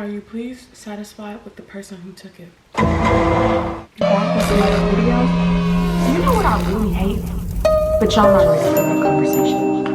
Are you please satisfied with the person who took it? Back with another video. You know what I really hate? But y'all not ready for that conversation.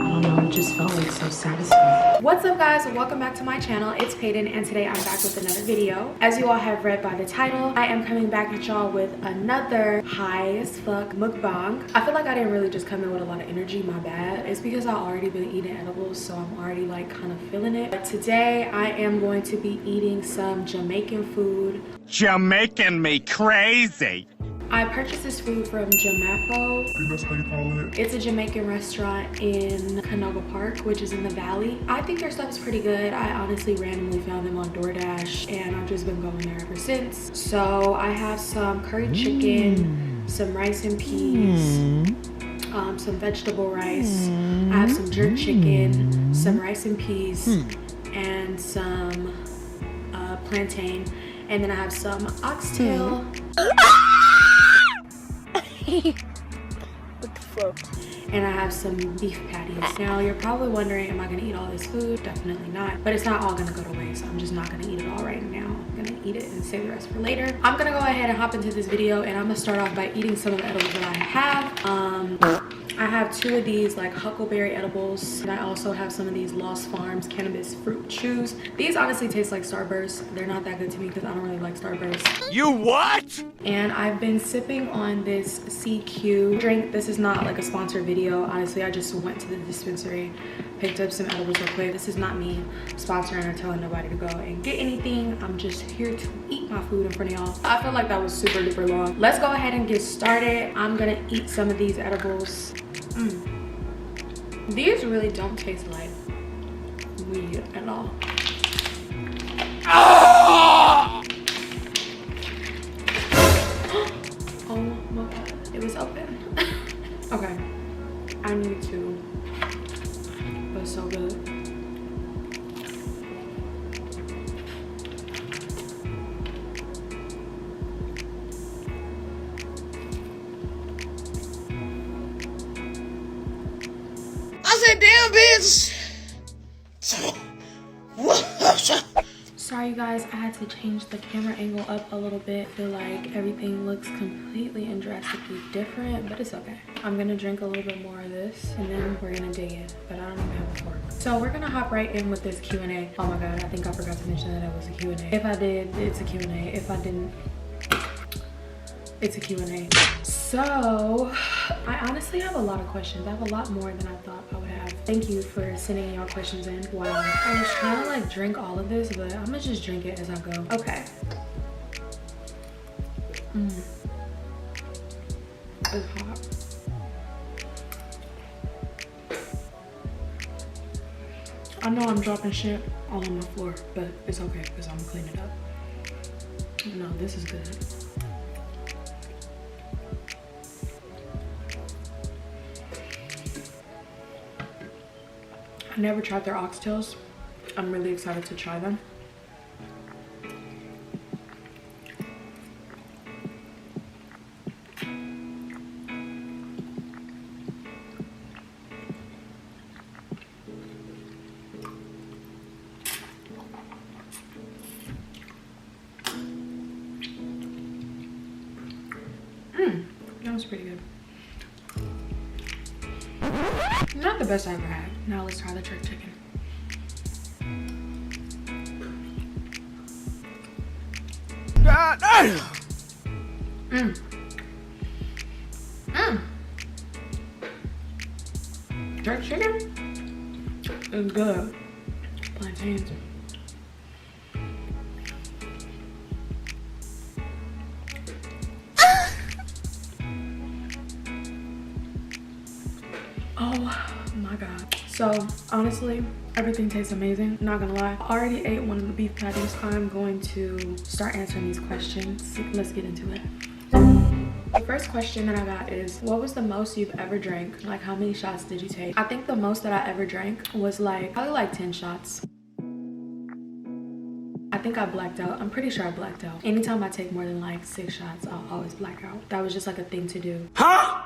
I don't know, it just felt like so satisfying. What's up guys, welcome back to my channel. It's Payton and today I'm back with another video. As you all have read by the title, I am coming back at y'all with another high as fuck mukbang. I feel like I didn't really just come in with a lot of energy, my bad. It's because I've already been eating edibles, so I'm already like kind of feeling it. But today I am going to be eating some Jamaican food. Jamaican me crazy. I purchased this food from Jamaican. That's how you call it. It's a Jamaican restaurant in Canoga Park, which is in the valley. I think their stuff is pretty good. I honestly randomly found them on DoorDash and I've just been going there ever since. So I have some curry chicken, some rice and peas, some vegetable rice. I have some jerk chicken, some rice and peas, and some plantain. And then I have some oxtail. What the fuck? And I have some beef patties. Now you're probably wondering, am I gonna eat all this food? Definitely not. But it's not all gonna go to waste, so I'm just not gonna eat it all right now. I'm gonna eat it and save the rest for later. I'm gonna go ahead and hop into this video and I'm gonna start off by eating some of the edibles that I have. I have two of these like huckleberry edibles, and I also have some of these Lost Farms cannabis fruit chews. These honestly taste like Starburst. They're not that good to me because I don't really like Starburst. You what? And I've been sipping on this CQ drink. This is not like a sponsored video. Honestly, I just went to the dispensary, picked up some edibles real quick. This is not me sponsoring or telling nobody to go and get anything. I'm just here to eat my food in front of y'all. I feel like that was super duper long. Let's go ahead and get started. I'm gonna eat some of these edibles. These really don't taste like weed at all. Oh my god, it was open. Okay, I need to, but it's so good. I said, damn, bitch. Sorry you guys, I had to change the camera angle up a little bit. I feel like everything looks completely and drastically different, but it's okay. I'm gonna drink a little bit more of this and then we're gonna dig in, but I don't even have a fork. So we're gonna hop right in with this Q&A. Oh my god, I think I forgot to mention that it was a Q&A. If I did, it's a Q&A. If I didn't, it's a Q&A. So I honestly have a lot of questions. I have a lot more than I thought I would have. Thank you for sending your questions in. Wow, I was trying to like drink all of this, but I'm gonna just drink it as I go. Okay. It's hot. I know I'm dropping shit all on my floor, but it's okay because I'm gonna clean it up. No, this is good. I never tried their oxtails. I'm really excited to try them. That was pretty good. Not the best I ever had. Now let's try the jerk chicken. God damn. Jerk chicken is good. Plantains. Oh my god. So honestly, everything tastes amazing, not gonna lie. I already ate one of the beef patties. I'm going to start answering these questions. Let's get into it. The first question that I got is, what was the most you've ever drank? Like, how many shots did you take? I think the most that I ever drank was like probably like 10 shots. I think I blacked out. I'm pretty sure I blacked out. Anytime I take more than like 6 shots, I'll always black out. That was just like a thing to do. Huh?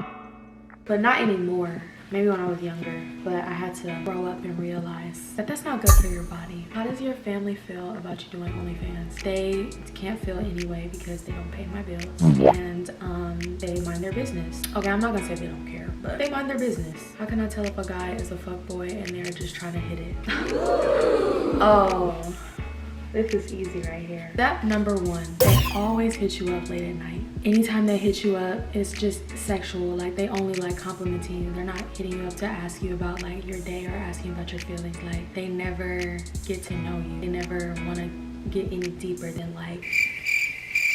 But not anymore. maybe when I was younger, but I had to grow up and realize that that's not good for your body. How does your family feel about you doing OnlyFans? They can't feel anyway because they don't pay my bills and they mind their business. Okay, I'm not gonna say they don't care, but they mind their business. How can I tell if a guy is a fuckboy and they're just trying to hit it? Oh, this is easy right here. Step number 1, they always hit you up late at night. Anytime they hit you up, it's just sexual. Like, they only like complimenting you. They're not hitting you up to ask you about like your day or asking about your feelings. Like, they never get to know you. They never want to get any deeper than like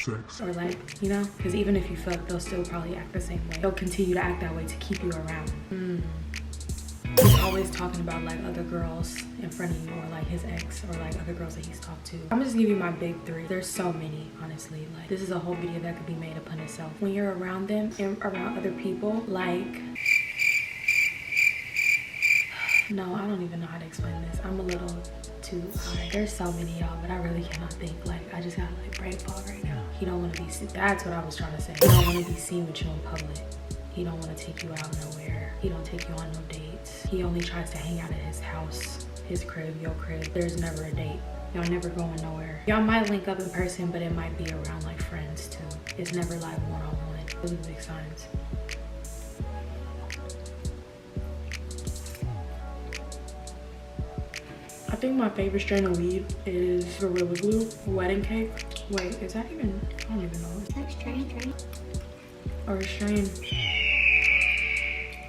sex or like, you know, because even if you fuck, they'll still probably act the same way. They'll continue to act that way to keep you around. He's always talking about like other girls in front of you, or like his ex, or like other girls that he's talked to. I'm gonna just give you my big 3. There's so many, honestly. Like, this is a whole video that could be made upon itself. When you're around them and around other people, like, no, I don't even know how to explain this. I'm a little too high. There's so many, y'all, but I really cannot think. Like, I just got like brain fog right now. He don't want to be seen. That's what I was trying to say. He don't want to be seen with you in public. He don't want to take you out nowhere. He don't take you on no dates. He only tries to hang out at his house, his crib, your crib. There's never a date. Y'all never going nowhere. Y'all might link up in person, but it might be around like friends too. It's never like one-on-one. Those are the big signs. I think my favorite strain of weed is Gorilla Glue Wedding Cake. Wait, is that even, I don't even know. Like strain. Or a strain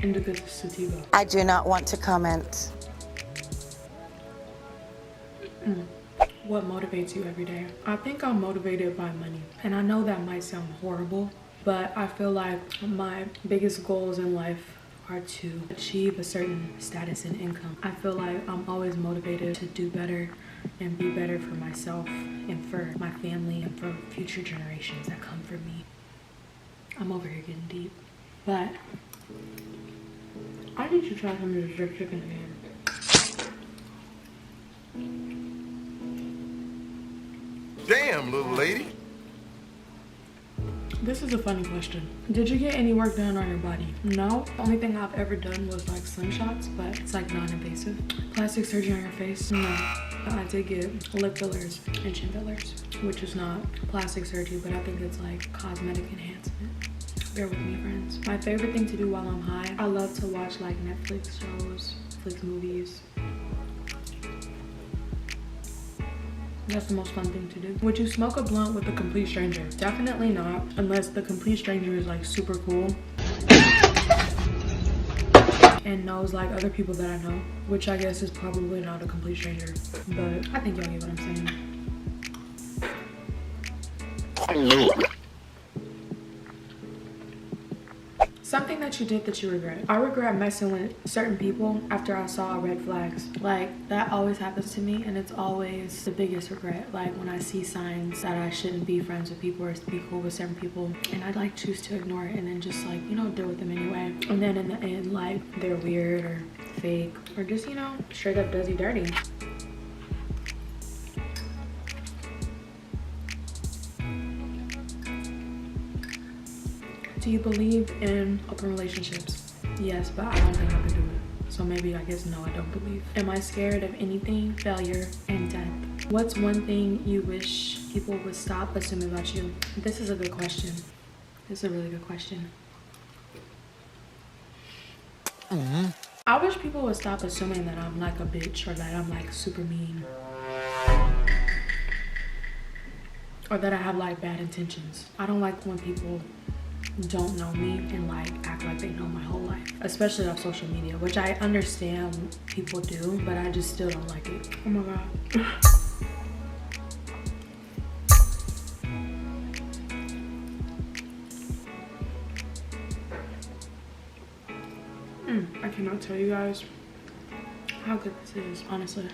Indica Sativa. I do not want to comment. What motivates you every day? I think I'm motivated by money. And I know that might sound horrible, but I feel like my biggest goals in life are to achieve a certain status and income. I feel like I'm always motivated to do better and be better for myself and for my family and for future generations that come for me. I'm over here getting deep, but I need to try some of this jerk chicken again. Damn, little lady. This is a funny question. Did you get any work done on your body? No. The only thing I've ever done was like slingshots, but it's like non-invasive. Plastic surgery on your face? No. I did get lip fillers and chin fillers, which is not plastic surgery, but I think it's like cosmetic enhancement. Bear with me, friends. My favorite thing to do while I'm high, I love to watch like Netflix shows, Netflix movies. That's the most fun thing to do. Would you smoke a blunt with a complete stranger? Definitely not, unless the complete stranger is like super cool and knows like other people that I know, which I guess is probably not a complete stranger, but I think y'all get what I'm saying. Something that you did that you regret. I regret messing with certain people after I saw red flags. Like, that always happens to me, and it's always the biggest regret. Like, when I see signs that I shouldn't be friends with people or be cool with certain people, and I like choose to ignore it and then just like, you know, deal with them anyway. And then in the end, like, they're weird or fake or just, you know, straight up does you dirty. Do you believe in open relationships? Yes, but I don't think I could do it. So maybe, I guess, no, I don't believe. Am I scared of anything, failure, and death? What's one thing you wish people would stop assuming about you? This is a good question. This is a really good question. I wish people would stop assuming that I'm like a bitch or that I'm like super mean. Or that I have like bad intentions. I don't like when people don't know me and like act like they know my whole life, especially off social media, which I understand people do, but I just still don't like it. Oh my god. I cannot tell you guys how good this is, honestly.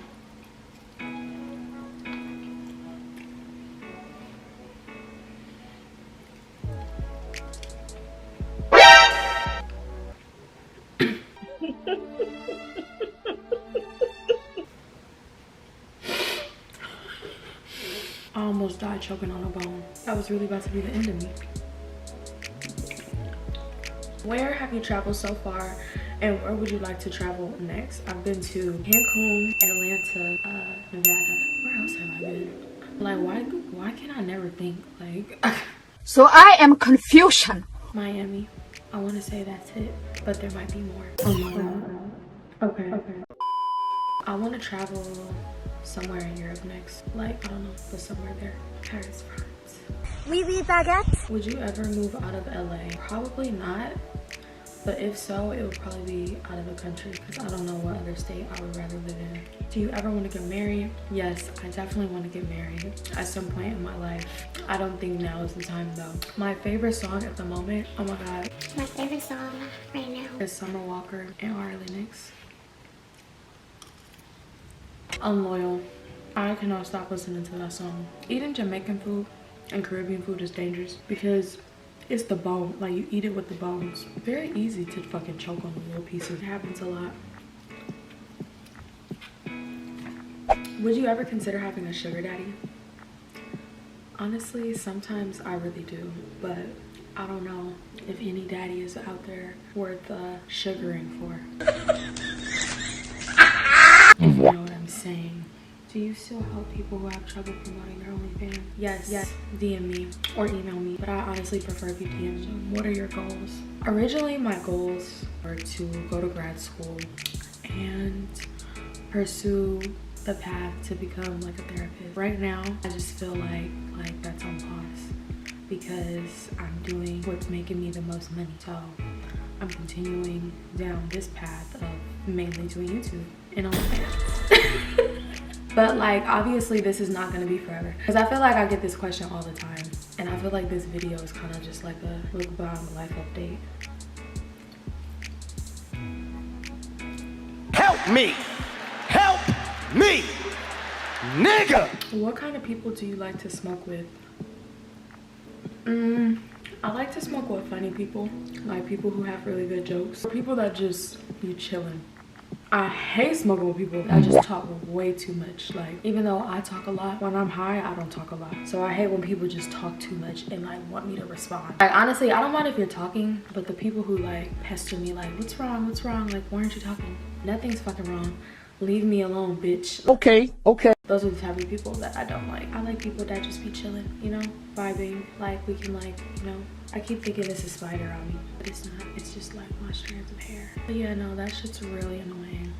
I almost died choking on a bone. That was really about to be the end of me. Where have you traveled so far And where would you like to travel next? I've been to Cancun, Atlanta, Nevada. Where else have I been? Like, why can I never think? Like, So I am confusion. Miami. I want to say that's it, but there might be more. Okay. I want to travel somewhere in Europe next. Like, I don't know, but somewhere there. Paris, France. Oui, oui, baguette. Would you ever move out of LA? Probably not. But if so, it would probably be out of the country because I don't know what other state I would rather live in. Do you ever want to get married? Yes, I definitely want to get married at some point in my life. I don't think now is the time though. My favorite song at the moment, oh my god. My favorite song right now is Summer Walker and Ari Lennox. Unloyal. I cannot stop listening to that song. Eating Jamaican food and Caribbean food is dangerous because it's the bone, like you eat it with the bones. Very easy to fucking choke on the little pieces. It happens a lot. Would you ever consider having a sugar daddy? Honestly, sometimes I really do, but I don't know if any daddy is out there worth sugaring for. If you know what I'm saying. Do you still help people who have trouble promoting their OnlyFans? Yes. DM me or email me, but I honestly prefer if you DM me. What are your goals? Originally, my goals were to go to grad school and pursue the path to become like a therapist. Right now, I just feel like that's on pause because I'm doing what's making me the most money. So I'm continuing down this path of mainly doing YouTube and OnlyFans. But like, obviously this is not gonna be forever because I feel like I get this question all the time and I feel like this video is kind of just like a Mukbang life update. Help me! Help me! Nigga! What kind of people do you like to smoke with? I like to smoke with funny people, like people who have really good jokes, people that just be chilling. I hate smoking with people that just talk way too much. Like, even though I talk a lot, when I'm high, I don't talk a lot. So I hate when people just talk too much and like want me to respond. Like, honestly, I don't mind if you're talking, but the people who like pester me like, what's wrong? Like, why aren't you talking? Nothing's fucking wrong. Leave me alone, bitch. Okay. Those are the type of people that I don't like. I like people that just be chilling, you know, vibing. Like, we can like, you know, I keep thinking it's a spider on me, but it's not. It's just like my strands of hair. But yeah, no, that shit's really annoying.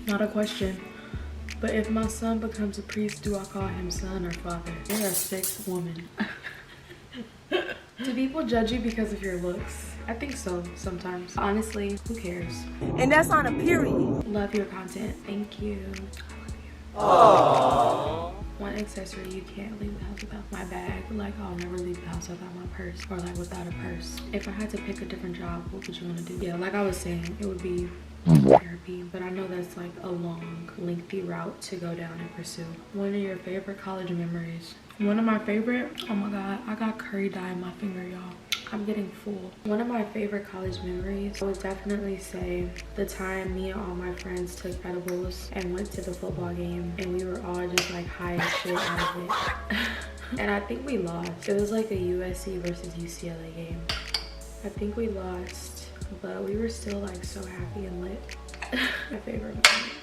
Not a question, but if my son becomes a priest, do I call him son or father? You're a sick woman. Do people judge you because of your looks? I think so, sometimes. Honestly, who cares? And that's on a period. Love your content. Thank you. I love you. One accessory you can't leave the house without. My bag. Like, I'll never leave the house without my purse or like without a purse. If I had to pick a different job, what would you want to do? Yeah, like I was saying, it would be therapy, but I know that's like a long, lengthy route to go down and pursue. One of your favorite college memories? One of my favorite, oh my god, I got curry dye in my finger, y'all. I'm getting full. One of my favorite college memories, I would definitely say the time me and all my friends took edibles and went to the football game and we were all just like high as shit out of it. And I think we lost. It was like a USC versus UCLA game. I think we lost, but we were still like so happy and lit. My favorite moments.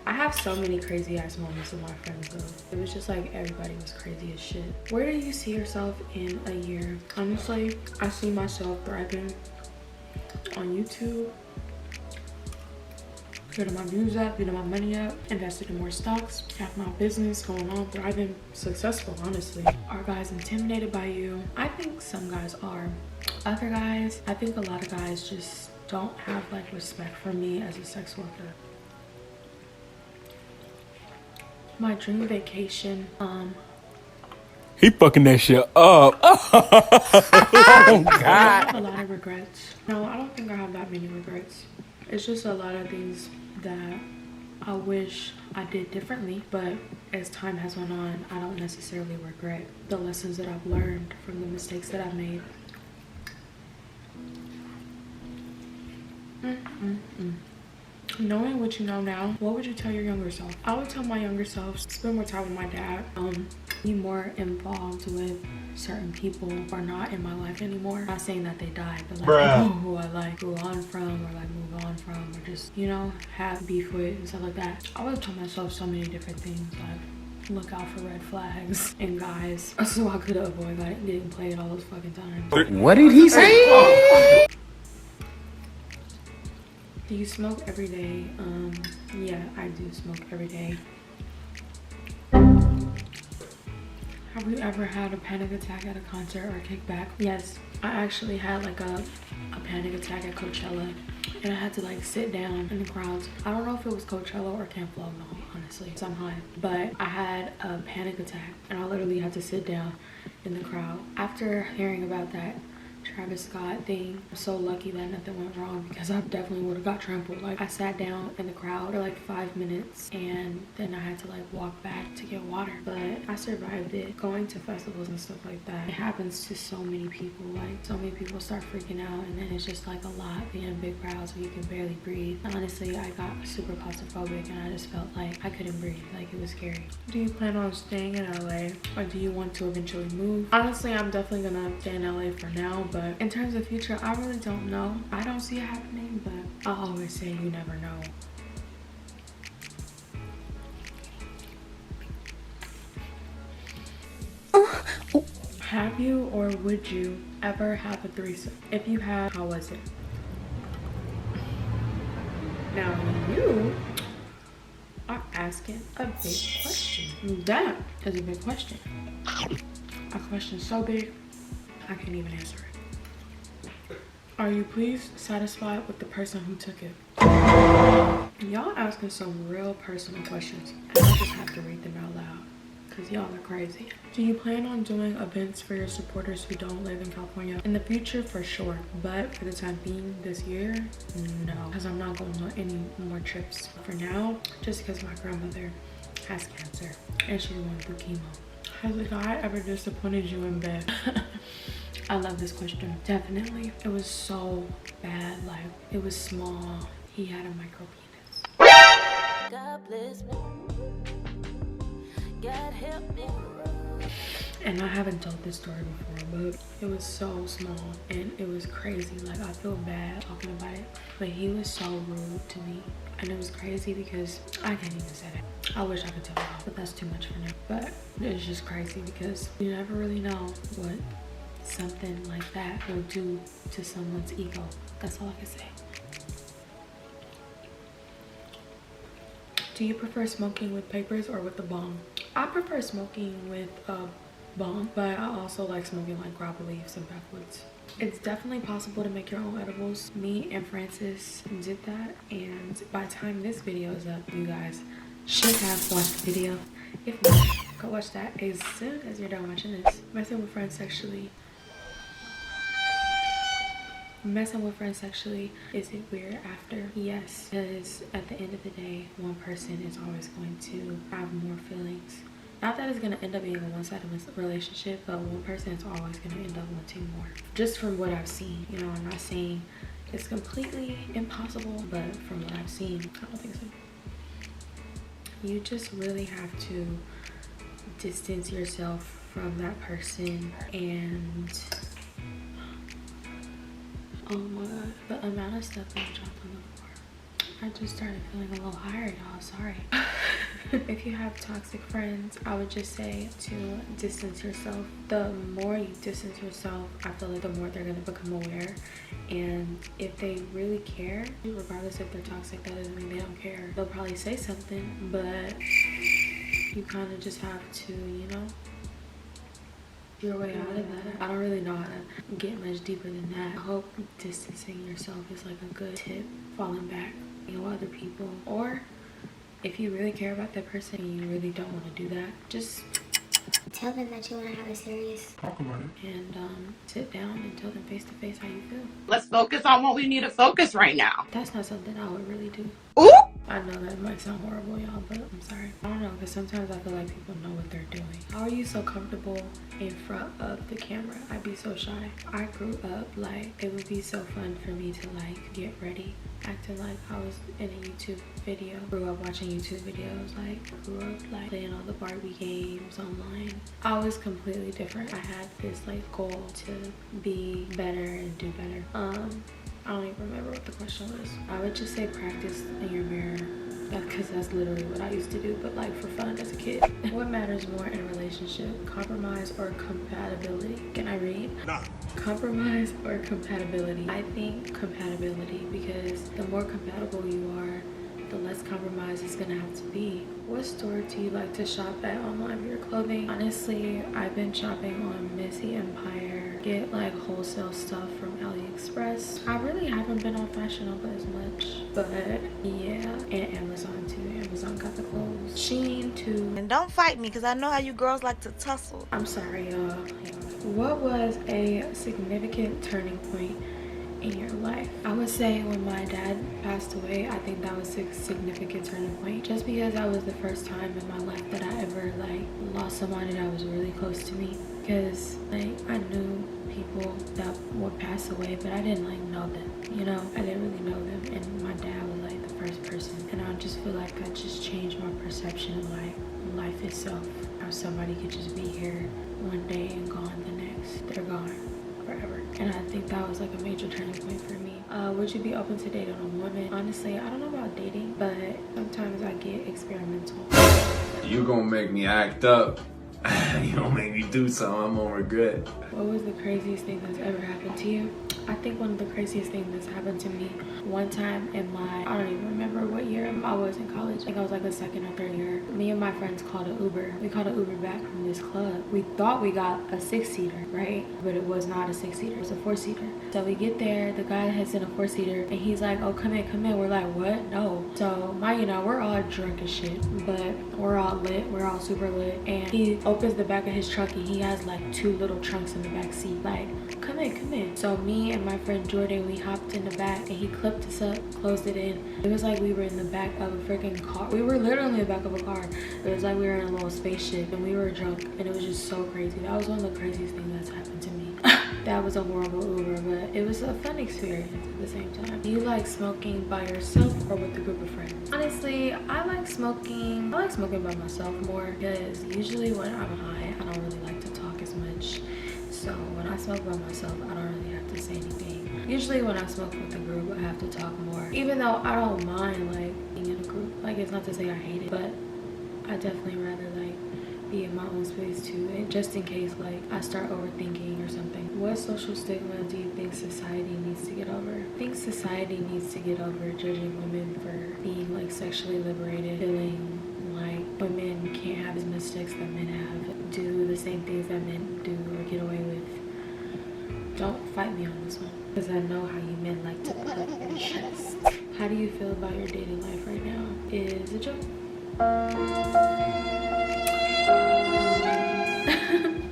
I have so many crazy ass moments with my friends though. It was just like everybody was crazy as shit. Where do you see yourself in a year? Honestly, I see myself thriving on YouTube, getting my views up, getting my money up, invested in more stocks, have my business going on, thriving, successful, honestly. Are guys intimidated by you? I think some guys are. Other guys, I think a lot of guys just don't have like respect for me as a sex worker. My dream vacation, He fucking that shit up. Oh, God. I have a lot of regrets. No, I don't think I have that many regrets. It's just a lot of things that I wish I did differently, but as time has went on, I don't necessarily regret the lessons that I've learned from the mistakes that I've made. Knowing what you know now, what would you tell your younger self? I would tell my younger self, spend more time with my dad. be more involved with certain people who are not in my life anymore. Not saying that they died, but like people who I like move on from, or like move on from, or just, you know, have beef with and stuff like that. I always tell myself so many different things, like look out for red flags in guys, so I could avoid like getting played all those fucking times. What did he say? Do you smoke every day? Yeah, I do smoke every day. Have you ever had a panic attack at a concert or a kickback? Yes, I actually had like a panic attack at Coachella, and I had to like sit down in the crowds. I don't know if it was Coachella or Camp Lo, no, honestly, I'm high. But I had a panic attack and I literally had to sit down in the crowd. After hearing about that Travis Scott thing, I'm so lucky that nothing went wrong, because I definitely would have got trampled. Like, I sat down in the crowd for like 5 minutes and then I had to like walk back to get water, but I survived it. Going to festivals and stuff like that, it happens to so many people. Like, so many people start freaking out, and then it's just like a lot, being in big crowds where you can barely breathe. Honestly, I got super claustrophobic and I just felt like I couldn't breathe. Like, it was scary. Do you plan on staying in LA, or do you want to eventually move? Honestly, I'm definitely gonna stay in LA for now, but in terms of future, I really don't know. I don't see it happening, but I always say you never know. Have you or would you ever have a threesome? If you have, how was it? Now you are asking a big question. That is a big question. A question so big, I can't even answer it. Are you pleased, satisfied with the person who took it? Y'all asking some real personal questions, and I just have to read them out loud, because y'all are crazy. Do you plan on doing events for your supporters who don't live in California? In the future, for sure, but for the time being this year, no, because I'm not going on any more trips for now, just because my grandmother has cancer and she's going through chemo. Has a guy ever disappointed you in bed? I love this question. Definitely. It was so bad. Like, it was small. He had a micro penis. God bless me. God help me. And I haven't told this story before, but it was so small and it was crazy. Like, I feel bad talking about it, but he was so rude to me. And it was crazy because I can't even say that. I wish I could tell you all, but that's too much for now. But it's just crazy because you never really know what something like that will do to someone's ego. That's all I can say. Do you prefer smoking with papers or with the bong? I prefer smoking with a bong, but I also like smoking like grappa leaves and backwoods. It's definitely possible to make your own edibles. Me and Francis did that, and by the time this video is up, you guys should have watched the video. If not, go watch that as soon as you're done watching this. Messing with friends sexually, is it weird after? Yes, because at the end of the day, one person is always going to have more feelings. Not that it's going to end up being a one-sided relationship, but one person is always going to end up wanting more. Just from what I've seen, you know, I'm not saying it's completely impossible, but from what I've seen, I don't think so. You just really have to distance yourself from that person. And oh my god, the amount of stuff that I dropped on the floor. I just started feeling a little higher, y'all. Sorry. If you have toxic friends, I would just say to distance yourself. The more you distance yourself, I feel like the more they're going to become aware. And if they really care, regardless if they're toxic, that doesn't mean they don't care. They'll probably say something, but you kind of just have to, you know, your way out of that. I don't really know how to get much deeper than that. I hope distancing yourself is like a good tip. Falling back, you know, other people, or if you really care about that person and you really don't want to do that, just tell them that you want to have a serious Talk about it. And sit down and tell them face to face how you feel. Let's focus on what we need to focus right now. That's not something I would really do. Ooh! I know that might sound horrible, y'all, but I'm sorry. I don't know, because sometimes I feel like people know what they're doing. How are you so comfortable in front of the camera? I'd be so shy. I grew up like it would be so fun for me to like get ready, acting like I was in a YouTube video. Grew up watching YouTube videos, like grew up like playing all the Barbie games online. I was completely different. I had this like goal to be better and do better. I don't even remember what the question was. I would just say practice in your mirror, because that's literally what I used to do, but like for fun as a kid. What matters more in a relationship, compromise or compatibility? Can I read? Nah. Compromise or compatibility? I think compatibility, because the more compatible you are, the less compromise is gonna have to be. What store do you like to shop at online for your clothing? Honestly, I've been shopping on Missy Empire, get like wholesale stuff from AliExpress. I really haven't been on Fashion Nova as much, but yeah, and Amazon too. Amazon got the clothes. Shein too. And don't fight me, because I know how you girls like to tussle. I'm sorry, y'all. What was a significant turning point in your life? I would say when my dad passed away, I think that was a significant turning point, just because that was the first time in my life that I ever like lost somebody that was really close to me. Because like I knew people that would pass away, but I didn't like know them, you know. I didn't really know them, and my dad was like the first person, and I just feel like I just changed my perception of like life itself. How somebody could just be here one day and gone the next. They're gone forever. And I think that was like a major turning point for me. Would you be open to dating a woman? Honestly, I don't know about dating, but sometimes I get experimental. You gonna make me act up. You gonna make me do something I'm gonna regret. What was the craziest thing that's ever happened to you? I think one of the craziest things that's happened to me one time in my, I don't even remember what year I was in college. I think I was like a second or third year. Me and my friends called an Uber. We called an Uber back from this club. We thought we got a 6-seater, right? But it was not a 6-seater, it was a 4-seater. So we get there, the guy has in a 4-seater, and he's like, oh, come in, come in. We're like, what? No. So you know, we're all drunk as shit, but we're all lit, we're all super lit. And he opens the back of his truck and he has like 2 little trunks in the back seat, like, come in, come in. So me and my friend Jordan, we hopped in the back and he clipped us up, closed it in. It was like we were in the back of a freaking car. We were literally in the back of a car. It was like we were in a little spaceship and we were drunk, and it was just so crazy. That was one of the craziest things that's happened to me. That was a horrible Uber, but it was a fun experience at the same time. Do you like smoking by yourself or with a group of friends? Honestly, I like smoking by myself more, because usually when I'm high, I don't really like to talk as much. So when I smoke by myself, I don't really have to say anything. Usually when I smoke with a group, I have to talk more. Even though I don't mind like being in a group. Like, it's not to say I hate it, but I definitely rather like be in my own space too, and just in case like I start overthinking or something. What social stigma do you think society needs to get over? I think society needs to get over judging women for being like sexually liberated, feeling like women can't have as much sex that men have, do the same things that men do or get away with. Don't fight me on this one, because I know how you men like to cut your chest. How do you feel about your dating life right now? Is it joke?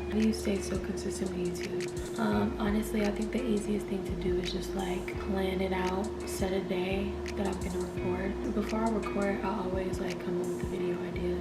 How do you stay so consistent with YouTube? Honestly, I think the easiest thing to do is just like plan it out, set a day that I'm gonna record. Before I record, I always like come up with a video idea.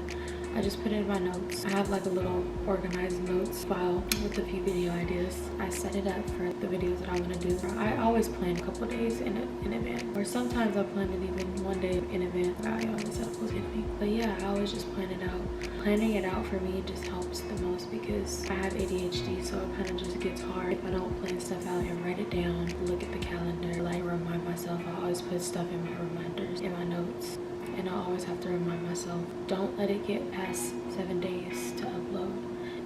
I just put it in my notes. I have like a little organized notes file with a few video ideas. I set it up for the videos that I want to do. I always plan a couple days in advance, or sometimes I plan it even one day in advance. I always have those hit me. But yeah, I always just plan it out. Planning it out for me just helps the most, because I have ADHD, so it kind of just gets hard if I don't plan stuff out and write it down, look at the calendar, like remind myself. I always put stuff in my reminders, in my notes. And I always have to remind myself, don't let it get past 7 days to upload.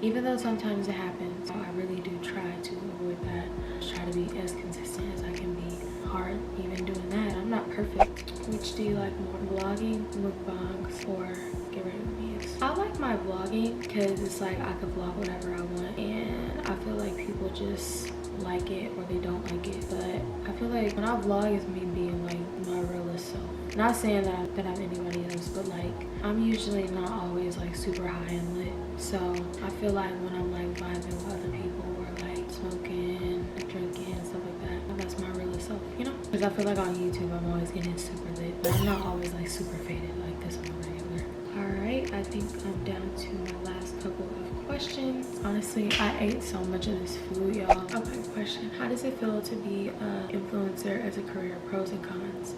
Even though sometimes it happens, I really do try to avoid that. Try to be as consistent as I can be. Hard even doing that. I'm not perfect. Which do you like more, vlogging, mukbangs, or get ready with me? I like my vlogging because it's like I can vlog whatever I want, and I feel like people just like it or they don't like it. But I feel like when I vlog, it's me being like my realest self. Not saying that I'm anybody else, but like I'm usually not always like super high and lit. So I feel like when I'm like vibing with other people or like smoking, drinking and stuff like that, that's my realest self, you know? Because I feel like on YouTube I'm always getting super lit, but I'm not always like super faded like this on the regular. Alright, I think I'm down to my last couple of questions. Honestly, I ate so much of this food, y'all. Okay, question. How does it feel to be an influencer as a career? Pros and cons?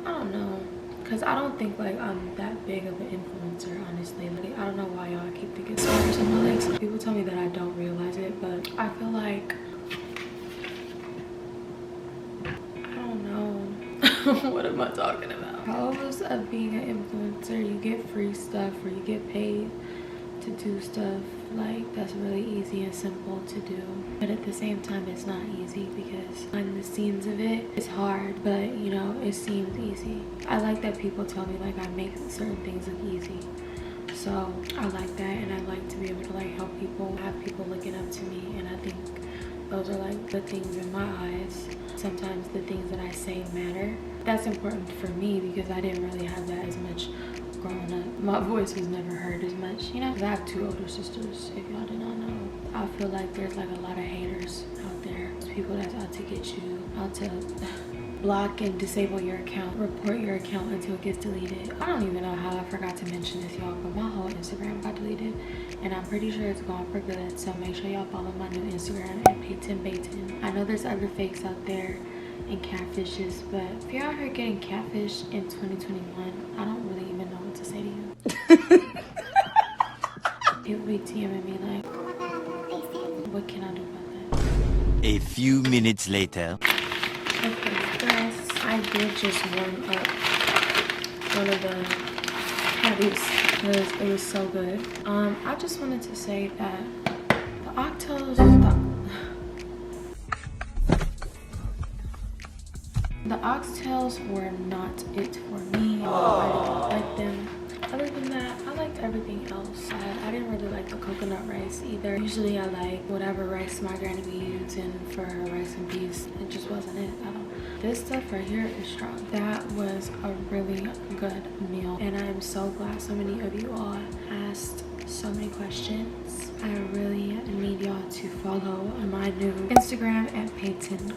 I don't know, because I don't think like I'm that big of an influencer, honestly. Like, I don't know why y'all keep thinking scars on my legs. People tell me that I don't realize it, but I feel like, I don't know. What am I talking about? Pros of being an influencer, you get free stuff or you get paid to do stuff like that's really easy and simple to do, but at the same time it's not easy because behind the scenes of it, it's hard, but you know, it seems easy. I like that people tell me like I make certain things look easy, so I like that, and I like to be able to like help people, have people looking up to me, and I think those are like the things in my eyes. Sometimes the things that I say matter. That's important for me because I didn't really have that as much growing up. My voice was never heard as much, you know? I have 2 older sisters, if y'all did not know. I feel like there's like a lot of haters out there. There's people that's out to get you, out to block and disable your account, report your account until it gets deleted. I don't even know how I forgot to mention this, y'all, but my whole Instagram got deleted, and I'm pretty sure it's gone for good, so make sure y'all follow my new Instagram at Payton. I know there's other fakes out there and catfishes, but if you're out here getting catfish in 2021, I don't really even know what to say to you. People be TMing me like, what can I do about that? A few minutes later. Okay, guys, I did just warm up one of the patties because it was so good. I just wanted to say that the oxtails, the oxtails were not it for me. I didn't like them. Other than that, I liked everything else. I didn't really like the coconut rice either. Usually I like whatever rice my granny be using for her rice and peas. It just wasn't it. This stuff right here is strong. That was a really good meal, and I am so glad so many of you all asked so many questions. I really need y'all to follow my new Instagram at Payton.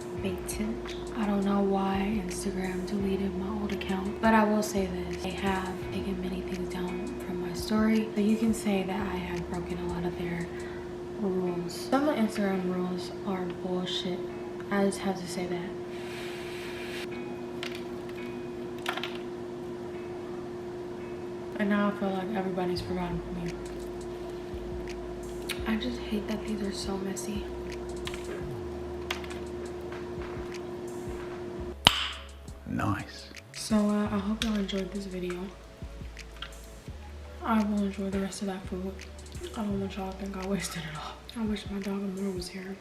I don't know why Instagram deleted my old account, but I will say this. They have taken many things down from my story, so you can say that I have broken a lot of their rules. Some of Instagram rules are bullshit. I just have to say that. And now I feel like everybody's forgotten me. I just hate that these are so messy. Nice. So I hope y'all enjoyed this video. I will enjoy the rest of that food. I don't want y'all to think I wasted it all. I wish my dog Amor was here.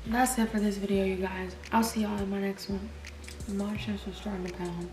That's it for this video, you guys. I'll see y'all in my next one. My chest is starting to pound.